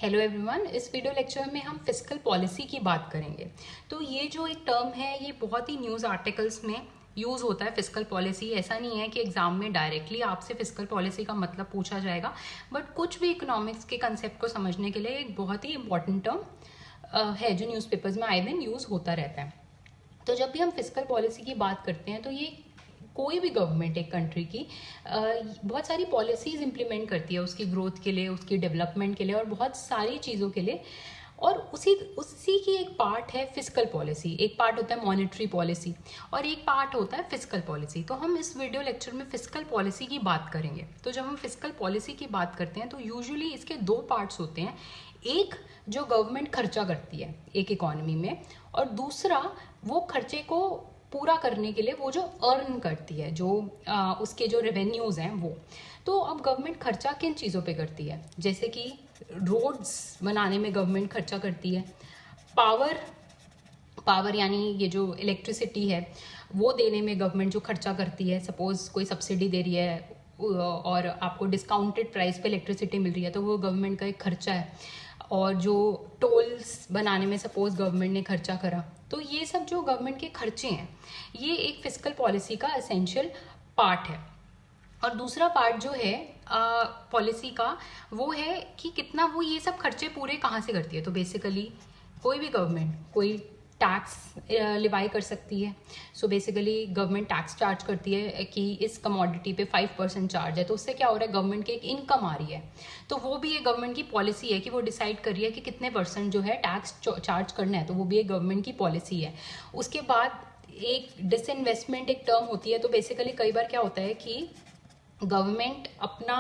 Hello everyone, इस video lecture में हम फिस्कल पॉलिसी की बात करेंगे। तो ये जो एक टर्म है ये बहुत ही न्यूज़ आर्टिकल्स में यूज़ होता है। फिस्कल पॉलिसी ऐसा नहीं है कि एग्जाम में डायरेक्टली आपसे फिस्कल पॉलिसी का मतलब पूछा जाएगा, बट कुछ भी इकोनॉमिक्स के कंसेप्ट को समझने के लिए एक बहुत ही इंपॉर्टेंट टर्म है जो न्यूज़पेपर्स में आए दिन यूज़ होता रहता है। तो जब भी हम फिस्कल पॉलिसी की बात करते हैं तो ये कोई भी गवर्नमेंट एक कंट्री की बहुत सारी पॉलिसीज़ इंप्लीमेंट करती है उसकी ग्रोथ के लिए, उसकी डेवलपमेंट के लिए और बहुत सारी चीज़ों के लिए। और उसी उसी की एक पार्ट है फिस्कल पॉलिसी। एक पार्ट होता है मॉनेटरी पॉलिसी और एक पार्ट होता है फिस्कल पॉलिसी। तो हम इस वीडियो लेक्चर में फिस्कल पॉलिसी की बात करेंगे। तो जब हम फिस्कल पॉलिसी की बात करते हैं तो यूजुअली इसके दो पार्ट्स होते हैं। एक जो गवर्नमेंट खर्चा करती है एक इकोनॉमी में, और दूसरा वो खर्चे को पूरा करने के लिए वो जो अर्न करती है, जो उसके जो रेवेन्यूज़ हैं वो। तो अब गवर्नमेंट खर्चा किन चीज़ों पे करती है, जैसे कि रोड्स बनाने में गवर्नमेंट खर्चा करती है, पावर यानी ये जो इलेक्ट्रिसिटी है वो देने में गवर्नमेंट जो खर्चा करती है। सपोज कोई सब्सिडी दे रही है और आपको डिस्काउंटेड प्राइस पे इलेक्ट्रिसिटी मिल रही है तो वो गवर्नमेंट का एक खर्चा है। और जो टोल्स बनाने में सपोज गवर्नमेंट ने खर्चा करा, तो ये सब जो गवर्नमेंट के खर्चे हैं ये एक फिस्कल पॉलिसी का एसेंशियल पार्ट है। और दूसरा पार्ट जो है पॉलिसी का वो है कि कितना वो ये सब खर्चे पूरे कहाँ से करती है। तो बेसिकली कोई भी गवर्नमेंट कोई टैक्स लिवाई कर सकती है। So basically government tax charge करती है कि इस कमोडिटी पे 5% चार्ज है, तो उससे क्या हो रहा है, गवर्नमेंट की एक इनकम आ रही है। तो वो भी एक गवर्नमेंट की पॉलिसी है कि वो डिसाइड कर रही है कि कितने % जो है टैक्स चार्ज करना है, तो वो भी एक गवर्नमेंट की पॉलिसी है। उसके बाद एक डिसइन्वेस्टमेंट एक टर्म होती है। तो बेसिकली कई बार क्या होता है कि गवर्नमेंट अपना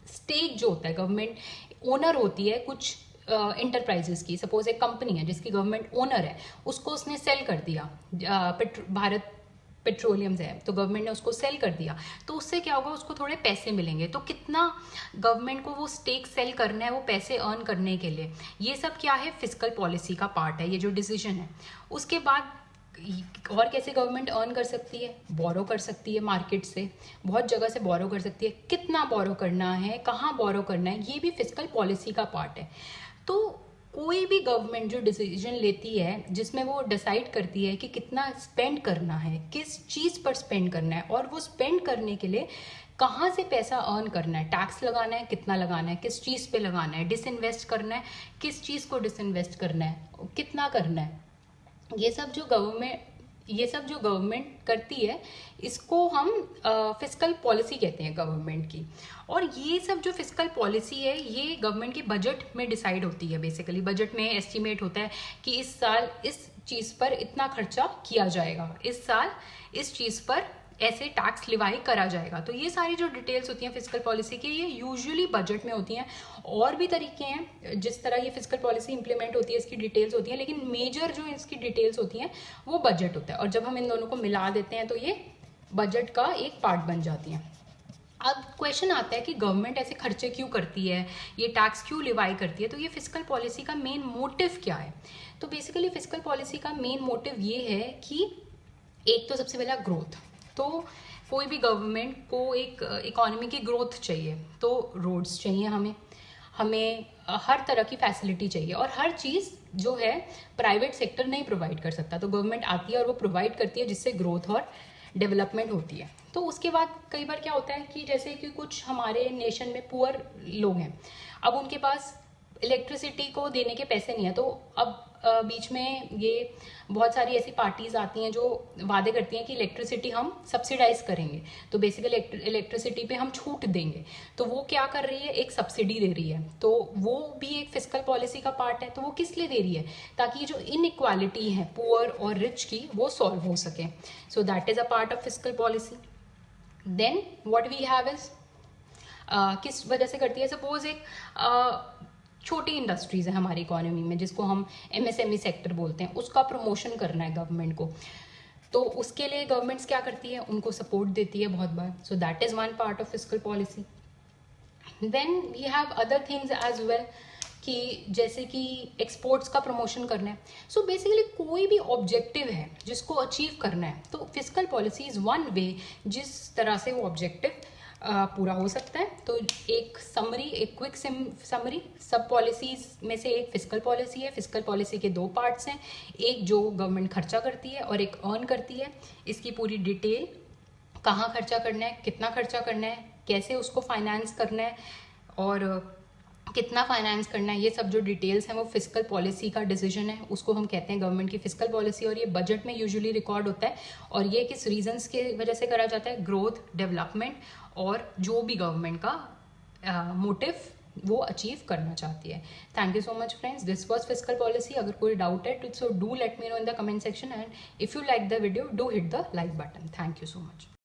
स्टेक जो होता है, गवर्नमेंट ओनर होती है कुछ इंटरप्राइजेस की। सपोज एक कंपनी है जिसकी गवर्नमेंट ओनर है, उसको उसने सेल कर दिया, भारत पेट्रोलियम है, तो गवर्नमेंट ने उसको सेल कर दिया। तो उससे क्या होगा, उसको थोड़े पैसे मिलेंगे। तो कितना गवर्नमेंट को वो स्टेक सेल करना है वो पैसे अर्न करने के लिए, ये सब क्या है, फिस्कल पॉलिसी का पार्ट है, ये जो डिसीजन है। उसके बाद और कैसे गवर्नमेंट अर्न कर सकती है, बोरो कर सकती है मार्केट से, बहुत जगह से बोरो कर सकती है। कितना बोरो करना है, कहाँ बोरो करना है, ये भी फिस्कल पॉलिसी का पार्ट है। तो कोई भी गवर्नमेंट जो डिसीजन लेती है जिसमें वो डिसाइड करती है कि कितना स्पेंड करना है, किस चीज़ पर स्पेंड करना है, और वो स्पेंड करने के लिए कहाँ से पैसा अर्न करना है, टैक्स लगाना है, कितना लगाना है, किस चीज़ पे लगाना है, डिसइन्वेस्ट करना है, किस चीज़ को डिसइन्वेस्ट करना है, कितना करना है, ये सब जो गवर्नमेंट करती है इसको हम फिस्कल पॉलिसी कहते हैं गवर्नमेंट की। और ये सब जो फिस्कल पॉलिसी है ये गवर्नमेंट के बजट में डिसाइड होती है। बेसिकली बजट में एस्टिमेट होता है कि इस साल इस चीज़ पर इतना खर्चा किया जाएगा, इस साल इस चीज़ पर ऐसे टैक्स लिवाई करा जाएगा। तो ये सारी जो डिटेल्स होती हैं फिस्कल पॉलिसी की, ये यूजुअली बजट में होती हैं। और भी तरीके हैं जिस तरह ये फिस्कल पॉलिसी इंप्लीमेंट होती है, इसकी डिटेल्स होती हैं, लेकिन मेजर जो इसकी डिटेल्स होती हैं वो बजट होता है। और जब हम इन दोनों को मिला देते हैं तो ये बजट का एक पार्ट बन जाती हैं। अब क्वेश्चन आता है कि गवर्नमेंट ऐसे खर्चे क्यों करती है, ये टैक्स क्यों लिवाई करती है, तो ये फिस्कल पॉलिसी का मेन मोटिव क्या है। तो बेसिकली फिस्कल पॉलिसी का मेन मोटिव ये है कि एक तो सबसे पहला ग्रोथ। तो कोई भी गवर्नमेंट को एक इकोनॉमी की ग्रोथ चाहिए, तो रोड्स चाहिए, हमें हर तरह की फैसिलिटी चाहिए, और हर चीज़ जो है प्राइवेट सेक्टर नहीं प्रोवाइड कर सकता, तो गवर्नमेंट आती है और वो प्रोवाइड करती है, जिससे ग्रोथ और डेवलपमेंट होती है। तो उसके बाद कई बार क्या होता है कि जैसे कि कुछ हमारे नेशन में पुअर लोग हैं, अब उनके पास इलेक्ट्रिसिटी को देने के पैसे नहीं है। तो अब बीच में ये बहुत सारी ऐसी पार्टीज आती हैं जो वादे करती हैं कि इलेक्ट्रिसिटी हम सब्सिडाइज करेंगे, तो बेसिकली इलेक्ट्रिसिटी पे हम छूट देंगे। तो वो क्या कर रही है, एक सब्सिडी दे रही है, तो वो भी एक फिस्कल पॉलिसी का पार्ट है। तो वो किस लिए दे रही है, ताकि जो इनइक्वालिटी है पुअर और रिच की वो सॉल्व हो सके। So that is a part of fiscal policy. Then what we have is किस वजह से करती है, सपोज एक छोटी इंडस्ट्रीज है हमारी इकोनॉमी में जिसको हम एमएसएमई सेक्टर बोलते हैं, उसका प्रमोशन करना है गवर्नमेंट को। तो उसके लिए गवर्नमेंट्स क्या करती है, उनको सपोर्ट देती है बहुत बार। So that is one part of fiscal policy. Then we have other things as well, कि जैसे कि एक्सपोर्ट्स का प्रमोशन करना है। सो बेसिकली कोई भी ऑब्जेक्टिव है जिसको अचीव करना है, तो fiscal policy is one way जिस तरह से वो ऑब्जेक्टिव पूरा हो सकता है। तो एक समरी, एक क्विक समरी, सब पॉलिसीज में से एक फिस्कल पॉलिसी है। फिस्कल पॉलिसी के दो पार्ट्स हैं, एक जो गवर्नमेंट खर्चा करती है और एक अर्न करती है। इसकी पूरी डिटेल, कहाँ खर्चा करना है, कितना खर्चा करना है, कैसे उसको फाइनेंस करना है और कितना फाइनेंस करना है, ये सब जो डिटेल्स हैं वो फिस्कल पॉलिसी का डिसीजन है, उसको हम कहते हैं गवर्नमेंट की फिस्कल पॉलिसी। और ये बजट में यूजुअली रिकॉर्ड होता है और ये किस रीजंस के वजह से करा जाता है, ग्रोथ, डेवलपमेंट और जो भी गवर्नमेंट का मोटिव वो अचीव करना चाहती है। Thank you so much friends, this was fiscal policy. अगर कोई डाउट है so do let me know in the comment section and if you like the video do hit the like button. Thank you so much.